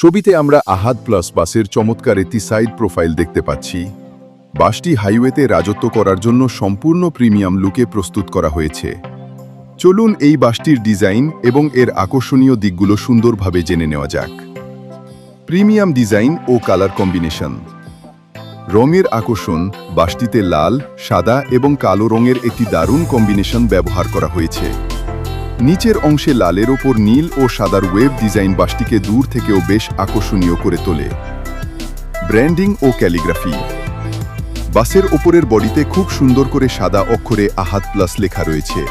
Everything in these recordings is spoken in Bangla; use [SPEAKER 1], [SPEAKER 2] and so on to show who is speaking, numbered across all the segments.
[SPEAKER 1] ছবিতে আমরা আহাদ প্লাস বাসের চমৎকার একটি সাইড প্রোফাইল দেখতে পাচ্ছি। বাসটি হাইওয়েতে রাজত্ব করার জন্য সম্পূর্ণ প্রিমিয়াম লুকে প্রস্তুত করা হয়েছে। চলুন এই বাসটির ডিজাইন এবং এর আকর্ষণীয় দিকগুলো সুন্দরভাবে জেনে নেওয়া যাক। প্রিমিয়াম ডিজাইন ও কালার কম্বিনেশন। রঙের আকর্ষণ। বাসটিতে লাল, সাদা এবং কালো রঙের একটি দারুণ কম্বিনেশন ব্যবহার করা হয়েছে। নিচের অংশে লালের ওপর নীল ও সাদার ওয়েব ডিজাইন বাসটিকে দূর থেকেও বেশ আকর্ষণীয় করে তোলে। ব্র্যান্ডিং ও ক্যালিগ্রাফি। বাসের ওপরের বডিতে খুব সুন্দর করে সাদা অক্ষরে আহাদ প্লাস লেখা রয়েছে।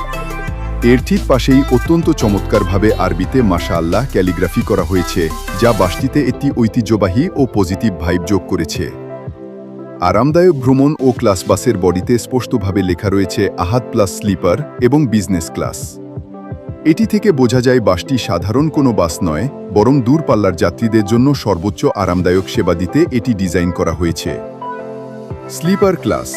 [SPEAKER 1] এর ঠিক পাশেই অত্যন্ত চমৎকারভাবে আরবিতে মাশাআল্লাহ ক্যালিগ্রাফি করা হয়েছে, যা বাসটিতে একটি ঐতিহ্যবাহী ও পজিটিভ ভাইব যোগ করেছে। আরামদায়ক ভ্রমণ ও ক্লাস বাসের বডিতে স্পষ্টভাবে লেখা রয়েছে আহাদ প্লাস স্লিপার এবং বিজনেস ক্লাস। এটি থেকে বোঝা যায় বাসটি সাধারণ কোনো বাস নয়, বরং দূরপাল্লার যাত্রীদের জন্য সর্বোচ্চ আরামদায়ক সেবা দিতে এটি ডিজাইন করা হয়েছে। Sleeper class.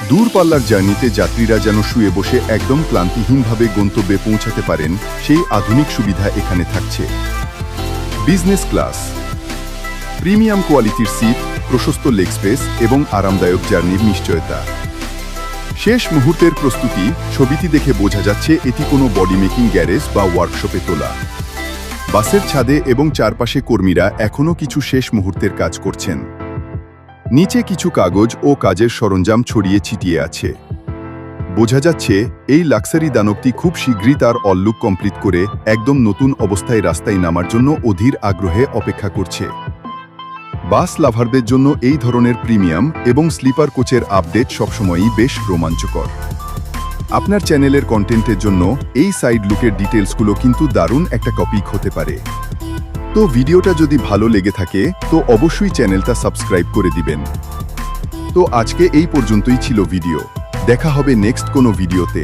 [SPEAKER 1] দূরপাল্লার জার্নিতে যাত্রীরা যেন শুয়ে বসে একদম ক্লান্তিহীনভাবে গন্তব্যে পৌঁছাতে পারেন, সেই আধুনিক সুবিধা এখানে থাকছে। Business class. প্রিমিয়াম কোয়ালিটির সিট, প্রশস্ত লেগ স্পেস এবং আরামদায়ক জার্নির নিশ্চয়তা। শেষ মুহূর্তের প্রস্তুতি। ছবিটি দেখে বোঝা যাচ্ছে এটি কোনো বডি মেকিং গ্যারেজ বা ওয়ার্কশপে তোলা। বাসের ছাদে এবং চারপাশে কর্মীরা এখনও কিছু শেষ মুহূর্তের কাজ করছেন। নিচে কিছু কাগজ ও কাজের সরঞ্জাম ছড়িয়ে ছিটিয়ে আছে। বোঝা যাচ্ছে এই লাক্সারি দানবটি খুব শীঘ্রই তার অলুক কমপ্লিট করে একদম নতুন অবস্থায় রাস্তায় নামার জন্য অধীর আগ্রহে অপেক্ষা করছে। বাস লাভারদের জন্য এই ধরনের প্রিমিয়াম এবং স্লিপার কোচের আপডেট সবসময়ই বেশ রোমাঞ্চকর। আপনার চ্যানেলের কন্টেন্টের জন্য এই সাইড লুকের ডিটেলসগুলো কিন্তু দারুণ একটা টপিক হতে পারে। তো ভিডিওটা যদি ভালো লেগে থাকে তো অবশ্যই চ্যানেলটা সাবস্ক্রাইব করে দিবেন। তো আজকে এই পর্যন্তই ছিল ভিডিও। দেখা হবে নেক্সট কোনো ভিডিওতে।